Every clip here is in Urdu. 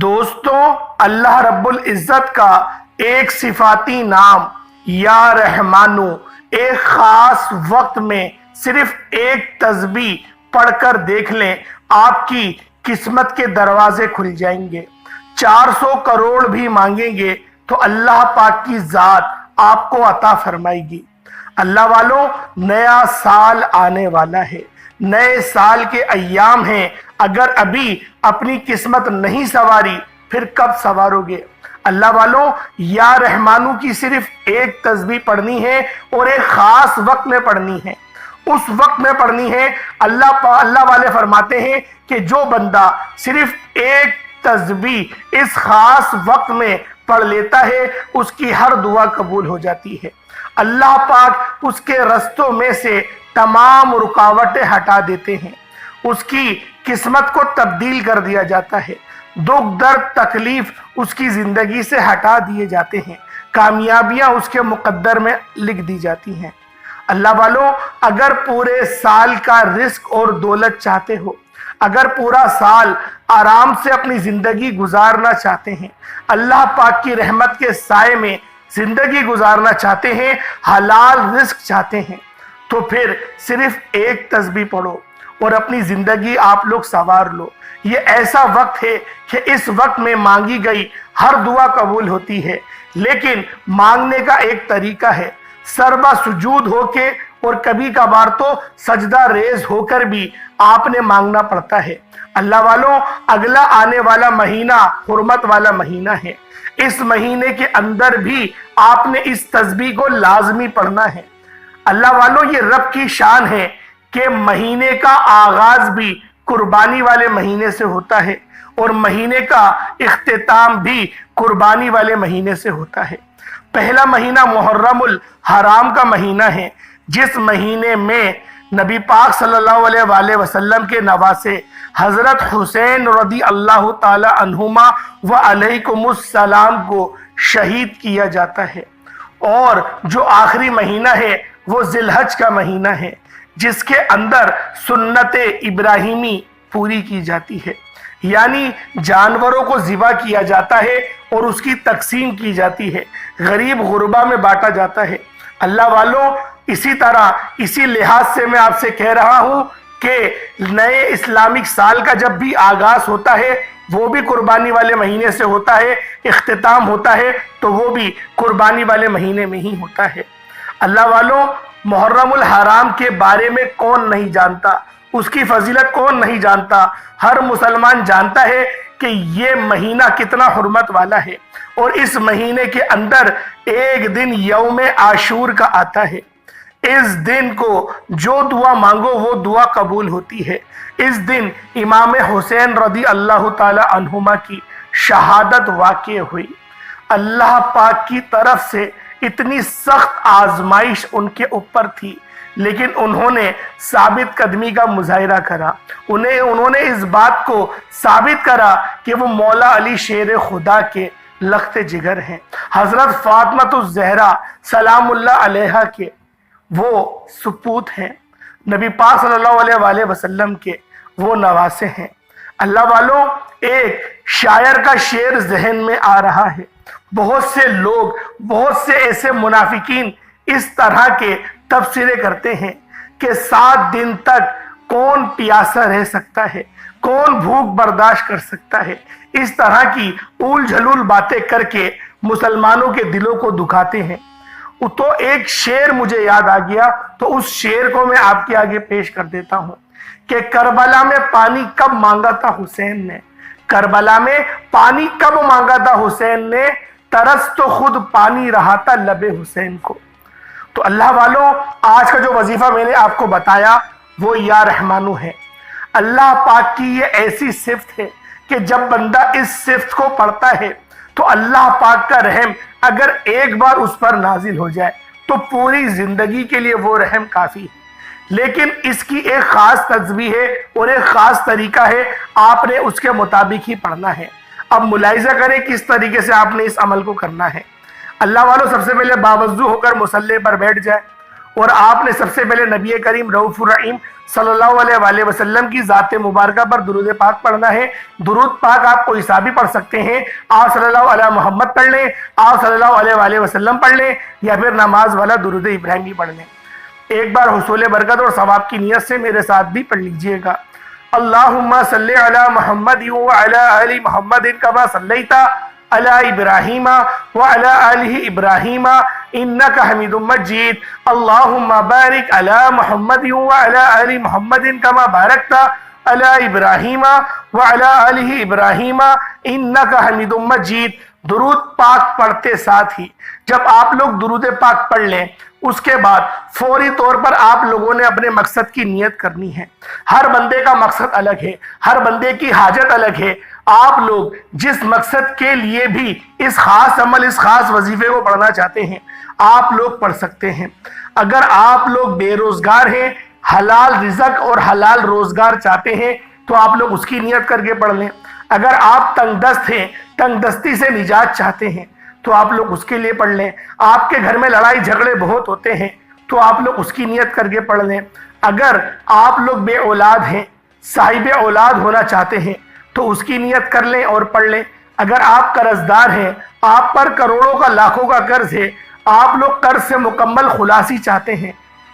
دوستوں، اللہ رب العزت کا ایک صفاتی نام یا رحمانو ایک خاص وقت میں صرف ایک تسبیح پڑھ کر دیکھ لیں، آپ کی قسمت کے دروازے کھل جائیں گے۔ 400 کروڑ بھی مانگیں گے تو اللہ پاک کی ذات آپ کو عطا فرمائے گی۔ اللہ والوں، نیا سال آنے والا ہے، نئے سال کے ایام ہیں۔ اگر ابھی اپنی قسمت نہیں سنواری پھر کب سنوارو گے؟ اللہ والوں، یا رحمانو کی صرف ایک تسبیح پڑھنی ہے اور ایک خاص وقت میں پڑھنی ہے۔ اس وقت میں پڑھنی ہے۔ اللہ والے فرماتے ہیں کہ جو بندہ صرف ایک تسبیح اس خاص وقت میں پڑھ لیتا ہے اس کی ہر دعا قبول ہو جاتی ہے۔ اللہ پاک اس کے رستوں میں سے تمام رکاوٹیں ہٹا دیتے ہیں، اس کی قسمت کو تبدیل کر دیا جاتا ہے، دکھ درد تکلیف اس کی زندگی سے ہٹا دیے جاتے ہیں، کامیابیاں اس کے مقدر میں لکھ دی جاتی ہیں۔ اللہ والوں، اگر پورے سال کا رزق اور دولت چاہتے ہو، اگر پورا سال آرام سے اپنی زندگی گزارنا چاہتے ہیں، اللہ پاک کی رحمت کے سائے میں زندگی گزارنا چاہتے ہیں، حلال رزق چاہتے ہیں، تو پھر صرف ایک تسبیح پڑھو اور اپنی زندگی آپ لوگ سنوار لو۔ یہ ایسا وقت ہے کہ اس وقت میں مانگی گئی ہر دعا قبول ہوتی ہے، لیکن مانگنے کا ایک طریقہ ہے۔ سربا سجود ہو کے اور کبھی کبھار تو سجدہ ریز ہو کر بھی آپ نے مانگنا پڑتا ہے۔ اللہ والوں، اگلا آنے والا مہینہ حرمت والا مہینہ ہے۔ اس مہینے کے اندر بھی آپ نے اس تسبیح کو لازمی پڑھنا ہے۔ اللہ والوں، یہ رب کی شان ہے کہ مہینے کا آغاز بھی قربانی والے مہینے سے ہوتا ہے اور مہینے کا اختتام بھی قربانی والے مہینے سے ہوتا ہے۔ پہلا مہینہ محرم الحرام کا مہینہ ہے، جس مہینے میں نبی پاک صلی اللہ علیہ وآلہ وسلم کے نواسے حضرت حسین رضی اللہ تعالی عنہما و علیکم السلام کو شہید کیا جاتا ہے۔ اور جو آخری مہینہ ہے وہ ذی الحج کا مہینہ ہے، جس کے اندر سنت ابراہیمی پوری کی جاتی ہے، یعنی جانوروں کو ذبح کیا جاتا ہے اور اس کی تقسیم کی جاتی ہے، غریب غربا میں بانٹا جاتا ہے۔ اللہ والوں، اسی طرح اسی لحاظ سے میں آپ سے کہہ رہا ہوں کہ نئے اسلامک سال کا جب بھی آغاز ہوتا ہے وہ بھی قربانی والے مہینے سے ہوتا ہے، اختتام ہوتا ہے تو وہ بھی قربانی والے مہینے میں ہی ہوتا ہے۔ اللہ والوں، محرم الحرام کے بارے میں کون نہیں جانتا، اس کی فضیلت کون نہیں جانتا؟ ہر مسلمان جانتا ہے کہ یہ مہینہ کتنا حرمت والا ہے، اور اس مہینے کے اندر ایک دن یوم عاشور کا آتا ہے۔ اس دن کو جو دعا مانگو وہ دعا قبول ہوتی ہے۔ اس دن امام حسین رضی اللہ تعالی عنہما کی شہادت واقع ہوئی۔ اللہ پاک کی طرف سے اتنی سخت آزمائش ان کے اوپر تھی، لیکن انہوں نے ثابت قدمی کا مظاہرہ کرا۔ انہوں نے اس بات کو ثابت کرا کہ وہ مولا علی شیر خدا کے لخت جگر ہیں، حضرت فاطمہ الزہرا سلام اللہ علیہا کے وہ سپوت ہیں، نبی پاک صلی اللہ علیہ وآلہ وسلم کے وہ نواسے ہیں۔ اللہ والوں، ایک شاعر کا شعر ذہن میں آ رہا ہے۔ بہت سے لوگ، بہت سے ایسے منافقین اس طرح کے تبصرے کرتے ہیں کہ 7 دن تک کون پیاسا رہ سکتا ہے، کون بھوک برداشت کر سکتا ہے، اس طرح کی اول جھلول باتیں کر کے مسلمانوں کے دلوں کو دکھاتے ہیں۔ تو ایک شعر مجھے یاد آ گیا، تو اس شعر کو میں آپ کے آگے پیش کر دیتا ہوں کہ کربلا میں پانی کب مانگا تھا حسین نے، کربلا میں پانی کب مانگا تھا حسین نے، ترس تو خود پانی رہا تھا لب حسین کو۔ تو اللہ والوں، آج کا جو وظیفہ میں نے آپ کو بتایا وہ یا رحمانو ہے۔ اللہ پاک کی یہ ایسی صفت ہے کہ جب بندہ اس صفت کو پڑھتا ہے تو اللہ پاک کا رحم اگر ایک بار اس پر نازل ہو جائے تو پوری زندگی کے لیے وہ رحم کافی ہے۔ لیکن اس کی ایک خاص تسبیح ہے اور ایک خاص طریقہ ہے، آپ نے اس کے مطابق ہی پڑھنا ہے۔ اب ملاحظہ کریں کس طریقے سے آپ نے اس عمل کو کرنا ہے۔ اللہ والوں، سب سے پہلے باوضو ہو کر مصلی پر بیٹھ جائے اور آپ نے سب سے پہلے نبی کریم رؤوف الرحیم صلی اللہ علیہ وآلہ وسلم کی ذات مبارکہ پر درود پاک پڑھنا ہے۔ درود پاک آپ کوئی سا بھی پڑھ سکتے ہیں، آپ صلی اللہ علیہ محمد پڑھ لیں، آپ صلی اللہ علیہ وآلہ وسلم پڑھ لیں، یا پھر نماز والا درود ابراہیمی پڑھ لیں۔ ایک بار حصول برکت اور ثواب کی نیت سے میرے ساتھ بھی پڑھ لیجئے گا۔ اللہم صلی علی محمد وعلی آل محمد کما صلیت علی ابراہیم وعلی آل ابراہیم انکا حمید مجید۔ اللہم بارک علی محمد وعلی آل محمد کما بارکت علی ابراہیم وعلی آل ابراہیم انکا حمید مجید۔ درود پاک پڑھتے ساتھ ہی جب آپ لوگ درود پاک پڑھ لیں، اس کے بعد فوری طور پر آپ لوگوں نے اپنے مقصد کی نیت کرنی ہے۔ ہر بندے کا مقصد الگ ہے، ہر بندے کی حاجت الگ ہے۔ آپ لوگ جس مقصد کے لیے بھی اس خاص عمل، اس خاص وظیفے کو پڑھنا چاہتے ہیں، آپ لوگ پڑھ سکتے ہیں۔ اگر آپ لوگ بے روزگار ہیں، حلال رزق اور حلال روزگار چاہتے ہیں، تو آپ لوگ اس کی نیت کر کے پڑھ لیں۔ اگر آپ تنگ دست ہیں، تنگ دستی سے نجات چاہتے ہیں، تو آپ لوگ اس کے لیے پڑھ لیں۔ آپ کے گھر میں لڑائی جھگڑے بہت ہوتے ہیں، تو آپ لوگ اس کی نیت کر کے پڑھ لیں۔ اگر آپ لوگ بے اولاد ہیں، صاحب اولاد ہونا چاہتے ہیں، تو اس کی نیت کر لیں اور پڑھ لیں۔ اگر آپ قرض دار ہیں، آپ پر کروڑوں کا لاکھوں کا قرض ہے، آپ لوگ قرض سے مکمل خلاصی چاہتے ہیں،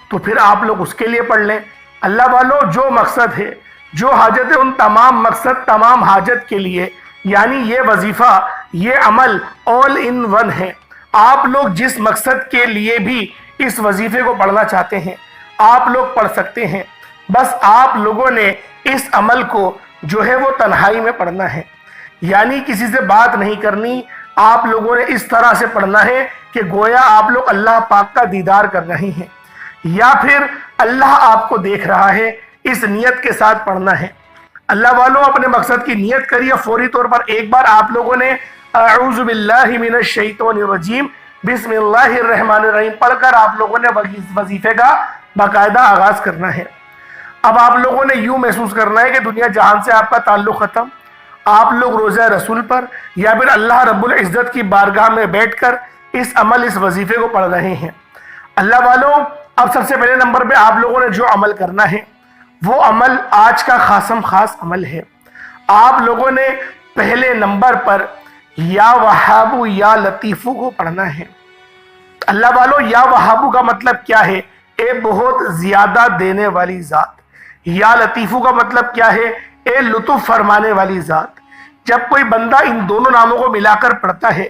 تو پھر آپ لوگ اس کے لیے پڑھ لیں۔ اللہ والو، جو مقصد ہے، جو حاجت ہے، ان تمام مقصد، تمام حاجت کے لیے، یعنی یہ وظیفہ، یہ عمل آل ان ون ہے۔ آپ لوگ جس مقصد کے لیے بھی اس وظیفے کو پڑھنا چاہتے ہیں، آپ لوگ پڑھ سکتے ہیں۔ بس آپ لوگوں نے اس عمل کو جو ہے وہ تنہائی میں پڑھنا ہے، یعنی کسی سے بات نہیں کرنی۔ آپ لوگوں نے اس طرح سے پڑھنا ہے کہ گویا آپ لوگ اللہ پاک کا دیدار کر رہے ہیں، یا پھر اللہ آپ کو دیکھ رہا ہے۔ اس نیت کے ساتھ پڑھنا ہے۔ اللہ والوں، اپنے مقصد کی نیت کریے۔ فوری طور پر ایک بار آپ لوگوں نے اعوذ باللہ من الشیطان الرجیم بسم اللہ الرحمن الرحیم پڑھ کر آپ لوگوں نے وظیفے کا باقاعدہ آغاز کرنا ہے۔ اب آپ لوگوں نے یوں محسوس کرنا ہے کہ دنیا جہان سے آپ کا تعلق ختم، آپ لوگ روزہ رسول پر یا پھر اللہ رب العزت کی بارگاہ میں بیٹھ کر اس عمل، اس وظیفے کو پڑھ رہے ہیں۔ اللہ والوں، اب سب سے پہلے نمبر پہ آپ لوگوں نے جو عمل کرنا ہے، وہ عمل آج کا خاص عمل ہے۔ آپ لوگوں نے پہلے نمبر پر یا وہابو یا لطیفو کو پڑھنا ہے۔ اللہ والوں، یا وہابو کا مطلب کیا ہے؟ اے بہت زیادہ دینے والی ذات۔ یا لطیفو کا مطلب کیا ہے؟ اے لطف فرمانے والی ذات۔ جب کوئی بندہ ان دونوں ناموں کو ملا کر پڑھتا ہے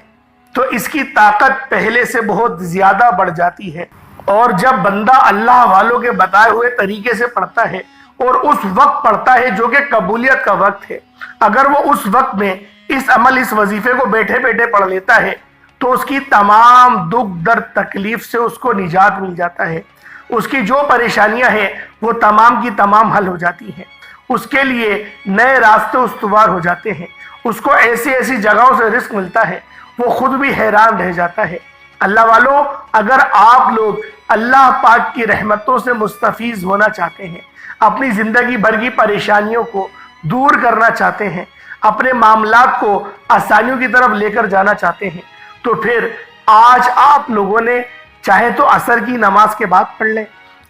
تو اس کی طاقت پہلے سے بہت زیادہ بڑھ جاتی ہے۔ اور جب بندہ اللہ والوں کے بتائے ہوئے طریقے سے پڑھتا ہے اور اس وقت پڑھتا ہے جو کہ قبولیت کا وقت ہے، اگر وہ اس وقت میں اس عمل، اس وظیفے کو بیٹھے بیٹھے پڑھ لیتا ہے، تو اس کی تمام دکھ درد تکلیف سے اس کو نجات مل جاتا ہے۔ اس کی جو پریشانیاں ہیں وہ تمام کی تمام حل ہو جاتی ہیں۔ اس کے لیے نئے راستے استوار ہو جاتے ہیں۔ اس کو ایسی ایسی جگہوں سے رزق ملتا ہے، وہ خود بھی حیران رہ جاتا ہے۔ اللہ والوں، اگر آپ لوگ اللہ پاک کی رحمتوں سے مستفیض ہونا چاہتے ہیں، اپنی زندگی بھر کی پریشانیوں کو دور کرنا چاہتے ہیں، اپنے معاملات کو آسانیوں کی طرف لے کر جانا چاہتے ہیں، تو پھر آج آپ لوگوں نے چاہے تو عصر کی نماز کے بعد پڑھ لیں۔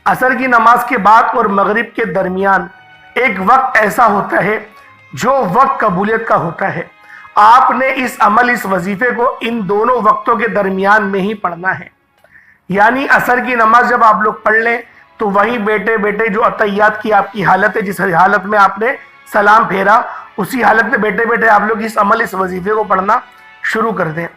عصر کی نماز کے بعد اور مغرب کے درمیان ایک وقت ایسا ہوتا ہے جو وقت قبولیت کا ہوتا ہے۔ آپ نے اس عمل، اس وظیفے کو ان دونوں وقتوں کے درمیان میں ہی پڑھنا ہے۔ یعنی عصر کی نماز جب آپ لوگ پڑھ لیں تو وہیں بیٹھے بیٹھے جو عطیات کی آپ کی حالت ہے، جس حالت میں آپ نے سلام پھیرا، اسی حالت میں بیٹھے بیٹھے آپ لوگ اس عمل، اس وظیفے کو پڑھنا شروع کر دیں۔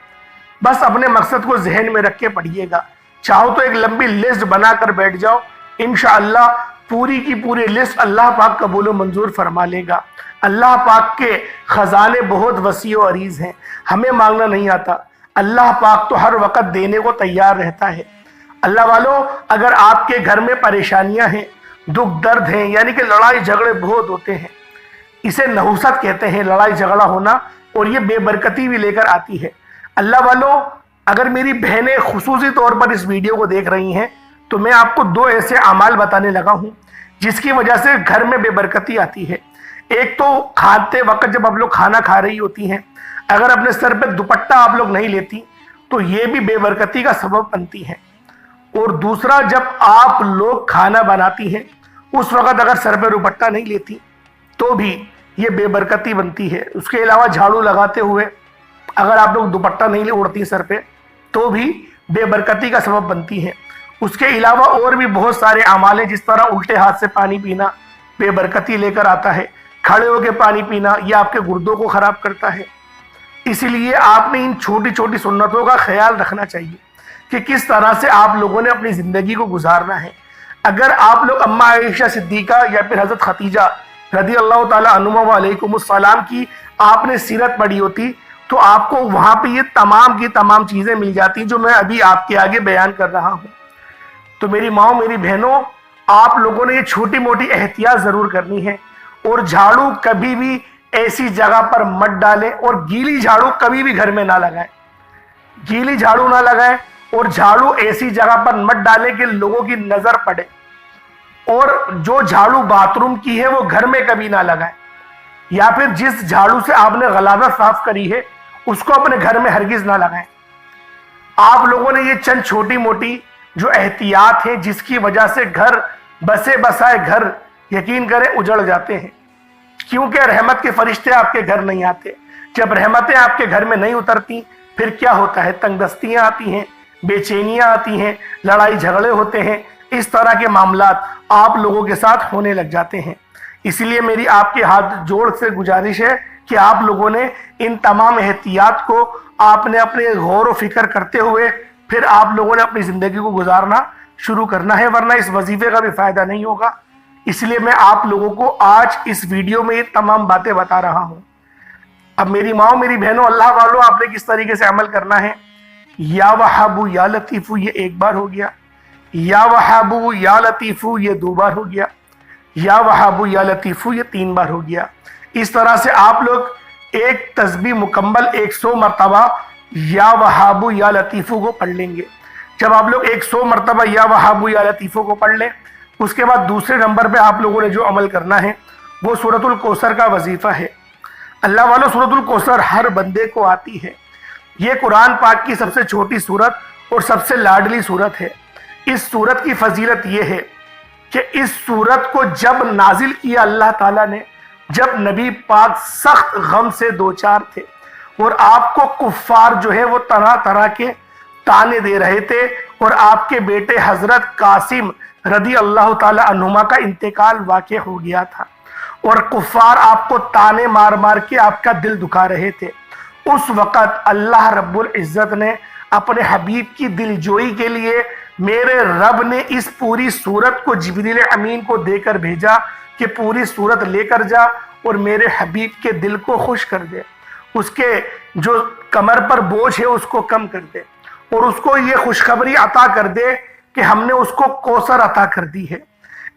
بس اپنے مقصد کو ذہن میں رکھ کے پڑھیے گا۔ چاہو تو ایک لمبی لسٹ بنا کر بیٹھ جاؤ، انشاءاللہ پوری کی پوری لسٹ اللہ پاک قبول و منظور فرما لے گا۔ اللہ پاک کے خزانے بہت وسیع و عریض ہیں، ہمیں مانگنا نہیں آتا۔ اللہ پاک تو ہر وقت دینے کو تیار رہتا ہے۔ اللہ والوں، اگر آپ کے گھر میں پریشانیاں ہیں، دکھ درد ہیں، یعنی کہ لڑائی جھگڑے بہت ہوتے ہیں، اسے نحوست کہتے ہیں، لڑائی جھگڑا ہونا، اور یہ بے برکتی بھی لے کر آتی ہے۔ اللہ والوں، اگر میری بہنیں خصوصی طور پر اس ویڈیو کو دیکھ رہی ہیں تو میں آپ کو دو ایسے اعمال بتانے لگا ہوں جس کی وجہ سے گھر میں بے برکتی آتی ہے۔ ایک تو کھاتے وقت جب آپ لوگ کھانا کھا رہی ہوتی ہیں، اگر اپنے سر پہ دوپٹہ آپ لوگ نہیں لیتی تو یہ بھی بے برکتی کا سبب بنتی ہے۔ اور دوسرا جب آپ لوگ کھانا بناتی ہیں اس وقت اگر سر پہ دوپٹہ نہیں لیتی تو بھی یہ بے برکتی بنتی ہے۔ اس کے علاوہ جھاڑو لگاتے ہوئے اگر آپ لوگ دوپٹہ نہیں اوڑھتی سر پہ تو بھی بے برکتی کا سبب بنتی ہے۔ اس کے علاوہ اور بھی بہت سارے اعمال ہیں، جس طرح الٹے ہاتھ سے پانی پینا بے برکتی لے کر آتا ہے، کھڑے ہو کے پانی پینا یہ آپ کے گردوں کو خراب کرتا ہے۔ اس لیے آپ نے ان چھوٹی چھوٹی سنتوں کا خیال رکھنا چاہیے کہ کس طرح سے آپ لوگوں نے اپنی زندگی کو گزارنا ہے۔ اگر آپ لوگ اماں عائشہ صدیقہ یا پھر حضرت خدیجہ رضی اللہ تعالیٰ عنہما وعلیکم السلام کی آپ نے سیرت پڑھی ہوتی تو آپ کو وہاں پہ یہ تمام کی تمام چیزیں مل جاتی جو میں ابھی آپ کے آگے بیان کر رہا ہوں۔ تو میری ماں میری بہنوں، آپ لوگوں نے یہ چھوٹی موٹی احتیاط ضرور کرنی ہے، اور جھاڑو کبھی بھی ایسی جگہ پر مت ڈالیں، اور گیلی جھاڑو کبھی بھی گھر میں نہ لگائیں، گیلی جھاڑو نہ لگائیں، اور جھاڑو ایسی جگہ پر مت ڈالیں کہ لوگوں کی نظر پڑے، اور جو جھاڑو باتھ روم کی ہے وہ گھر میں کبھی نہ لگائیں، یا پھر جس جھاڑو سے آپ نے غلاظت صاف کری ہے اس کو اپنے گھر میں ہرگز نہ لگائیں۔ آپ لوگوں نے یہ چند چھوٹی موٹی جو احتیاط ہیں جس کی وجہ سے گھر بسے بسائے گھر یقین کریں اجڑ جاتے ہیں، کیونکہ رحمت کے فرشتے آپ کے گھر نہیں آتے۔ جب رحمتیں آپ کے گھر میں نہیں اترتی پھر کیا ہوتا ہے؟ تنگ دستیاں آتی ہیں، بے چینیاں آتی ہیں، لڑائی جھگڑے ہوتے ہیں، اس طرح کے معاملات آپ لوگوں کے ساتھ ہونے لگ جاتے ہیں۔ اس لیے میری آپ کے ہاتھ جوڑ سے گزارش ہے کہ آپ لوگوں نے ان تمام احتیاط کو آپ نے اپنے غور و فکر کرتے ہوئے پھر آپ لوگوں نے اپنی زندگی کو گزارنا شروع کرنا ہے، ورنہ اس وظیفے کا بھی فائدہ نہیں ہوگا۔ اس لیے میں آپ لوگوں کو آج اس ویڈیو میں یہ تمام باتیں بتا رہا ہوں۔ اب میری ماں میری بہنوں، اللہ والوں، آپ نے کس طریقے سے عمل کرنا ہے؟ یا وہابو یا لطیفو یہ ایک بار ہو گیا، یا وہابو یا لطیفو یہ دو بار ہو گیا، یا وہابو یا لطیفو یہ تین بار ہو گیا۔ اس طرح سے آپ لوگ ایک تسبیح مکمل 100 مرتبہ یا وہابو یا لطیفو کو پڑھ لیں گے۔ جب آپ لوگ 100 مرتبہ یا وہابو یا لطیفو کو پڑھ لیں، اس کے بعد دوسرے نمبر پہ آپ لوگوں نے جو عمل کرنا ہے وہ سورۃ الکوثر کا وظیفہ ہے۔ اللہ والوں، سورۃ الکوثر ہر بندے کو آتی ہے۔ یہ قرآن پاک کی سب سے چھوٹی سورت اور سب سے لاڈلی سورت ہے۔ اس سورت کی فضیلت یہ ہے کہ اس سورت کو جب نازل کیا اللہ تعالیٰ نے، جب نبی پاک سخت غم سے دوچار تھے اور آپ کو کفار جو ہے وہ طرح طرح کے تانے دے رہے تھے، اور آپ کے بیٹے حضرت قاسم رضی اللہ تعالی عنہما کا انتقال واقع ہو گیا تھا، اور کفار آپ کو تانے مار مار کے آپ کا دل دکھا رہے تھے، اس وقت اللہ رب العزت نے اپنے حبیب کی دل جوئی کے لیے میرے رب نے اس پوری سورت کو جبریل امین کو دے کر بھیجا کہ پوری سورت لے کر جا اور میرے حبیب کے دل کو خوش کر دے، اس کے جو کمر پر بوجھ ہے اس کو کم کر دے، اور اس کو یہ خوشخبری عطا کر دے کہ ہم نے اس کو کوثر عطا کر دی ہے،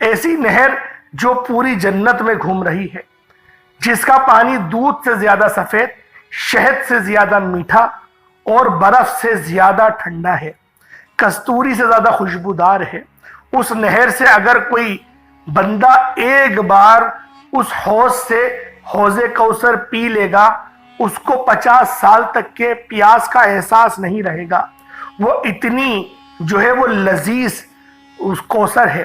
ایسی نہر جو پوری جنت میں گھوم رہی ہے، جس کا پانی دودھ سے زیادہ سفید، شہد سے زیادہ میٹھا اور برف سے زیادہ ٹھنڈا ہے، کستوری سے زیادہ خوشبودار ہے۔ اس نہر سے اگر کوئی بندہ ایک بار اس حوض سے حوض کوثر پی لے گا، اس کو 50 سال تک کے پیاس کا احساس نہیں رہے گا۔ وہ اتنی جو ہے وہ لذیذ اس کوثر ہے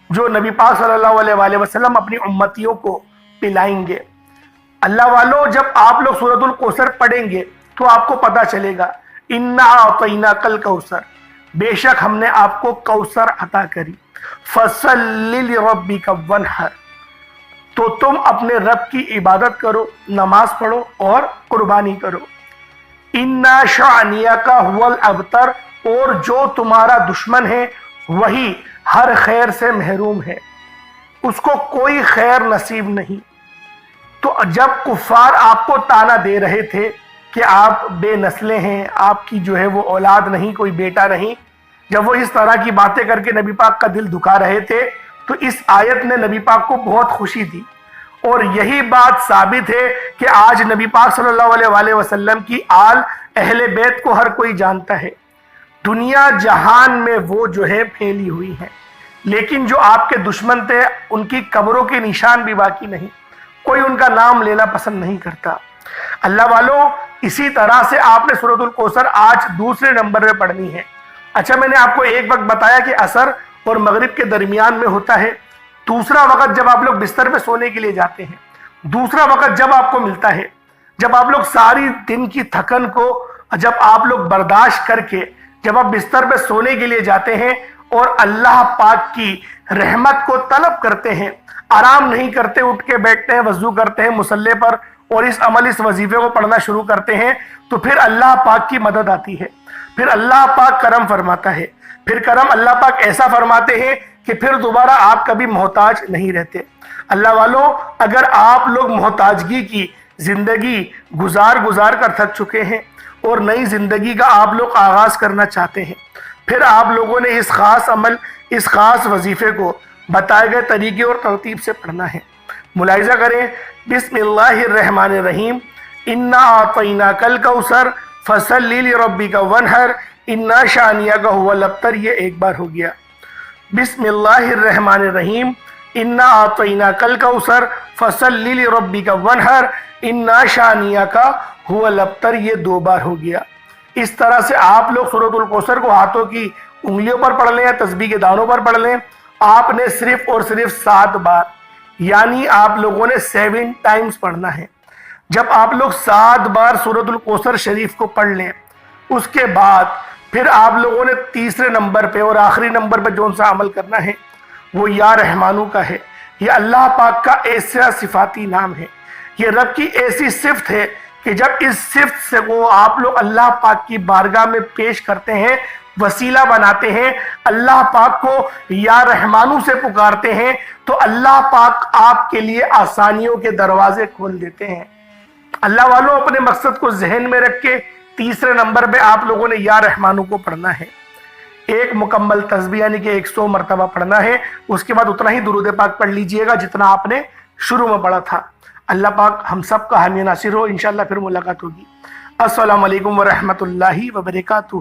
جو نبی پاک صلی اللہ علیہ وآلہ وسلم اپنی امتیوں کو پلائیں گے۔ اللہ والوں، جب آپ لوگ سورۃ الکوثر پڑھیں گے تو آپ کو پتا چلے گا اِنَّا أَعْطَيْنَاكَ الْكَوْثَرَ، بے شک ہم نے آپ کو کوثر عطا کری، فَصَلِّ لِرَبِّكَ وَانْحَرْ، تو تم اپنے رب کی عبادت کرو، نماز پڑھو اور قربانی کرو۔ اِنَّا شَانِئَكَ هُوَ الْأَبْتَرُ، اور جو تمہارا دشمن ہے وہی ہر خیر سے محروم ہے، اس کو کوئی خیر نصیب نہیں۔ تو جب کفار آپ کو تانا دے رہے تھے کہ آپ بے نسلیں ہیں، آپ کی جو ہے وہ اولاد نہیں، کوئی بیٹا نہیں، جب وہ اس طرح کی باتیں کر کے نبی پاک کا دل دکھا رہے تھے تو اس آیت نے نبی پاک کو بہت خوشی دی، اور یہی بات ثابت ہے کہ آج نبی پاک صلی اللہ علیہ وآلہ وسلم کی آل اہل بیت کو ہر کوئی جانتا ہے، دنیا جہان میں وہ جو ہے پھیلی ہوئی ہیں، لیکن جو آپ کے دشمن تھے ان کی قبروں کے نشان بھی باقی نہیں، کوئی ان کا نام لینا پسند نہیں کرتا۔ اللہ والوں، اسی طرح سے آپ نے سورۃ الکوثر آج دوسرے نمبر پہ پڑھنی ہے، اچھا میں نے آپ کو ایک وقت بتایا کہ عصر اور مغرب کے درمیان میں ہوتا ہے، دوسرا وقت جب آپ لوگ بستر پہ سونے کے لیے جاتے ہیں، دوسرا وقت جب آپ کو ملتا ہے جب آپ لوگ ساری دن کی تھکن کو جب آپ لوگ برداشت کر کے جب آپ بستر پہ سونے کے لیے جاتے ہیں اور اللہ پاک کی رحمت کو طلب کرتے ہیں، آرام نہیں کرتے، اٹھ کے بیٹھتے ہیں، وضو کرتے ہیں مصلی پر اور اس وظیفے کو پڑھنا شروع کرتے ہیں، تو پھر اللہ پاک کی مدد آتی ہے، پھر اللہ پاک کرم فرماتا ہے، پھر کرم اللہ پاک ایسا فرماتے ہیں کہ پھر دوبارہ آپ کبھی محتاج نہیں رہتے۔ اللہ والوں، اگر آپ لوگ محتاجگی کی زندگی گزار کر تھک چکے ہیں اور نئی زندگی کا آپ لوگ آغاز کرنا چاہتے ہیں، پھر آپ لوگوں نے اس خاص عمل، اس خاص وظیفے کو بتائے گئے طریقے اور ترتیب سے پڑھنا ہے۔ ملاحظہ کریں، بسم اللہ الرحمن الرحیم، انا اعطیناک الکوثر فصلی لربک وانحر انا شانئک هو الابتر، یہ ایک بار ہو گیا۔ بسم اللہ الرحمن الرحیم، انا اعطیناک الکوثر فصلی لربک وانحر انا شانئک هو الابتر، یہ دو بار ہو گیا۔ اس طرح سے آپ لوگ سورۃ الکوثر کو ہاتھوں کی انگلیوں پر پڑھ لیں یا تسبیح کے دانوں پر پڑھ لیں۔ آپ نے صرف اور صرف 7 بار، یعنی آپ لوگوں نے 7 ٹائمز پڑھنا ہے۔ جب آپ لوگ 7 بار سورۃ الکوثر شریف کو پڑھ لیں، اس کے بعد پھر آپ لوگوں نے تیسرے نمبر پہ اور آخری نمبر پہ جون سا عمل کرنا ہے وہ یا رحمانو کا ہے۔ یہ اللہ پاک کا ایسا صفاتی نام ہے، یہ رب کی ایسی صفت ہے کہ جب اس صفت سے وہ آپ لوگ اللہ پاک کی بارگاہ میں پیش کرتے ہیں، وسیلہ بناتے ہیں، اللہ پاک کو یا رحمانو سے پکارتے ہیں، تو اللہ پاک آپ کے لیے آسانیوں کے دروازے کھول دیتے ہیں۔ اللہ والوں، اپنے مقصد کو ذہن میں رکھ کے تیسرے نمبر پہ آپ لوگوں نے یا رحمانو کو پڑھنا ہے۔ ایک مکمل تسبیح یعنی کہ 100 مرتبہ پڑھنا ہے، اس کے بعد اتنا ہی درود پاک پڑھ لیجئے گا جتنا آپ نے شروع میں پڑھا تھا۔ اللہ پاک ہم سب کا حامی ناصر ہو، انشاءاللہ پھر ملاقات ہوگی۔ السلام علیکم ورحمۃ اللہ وبرکاتہ۔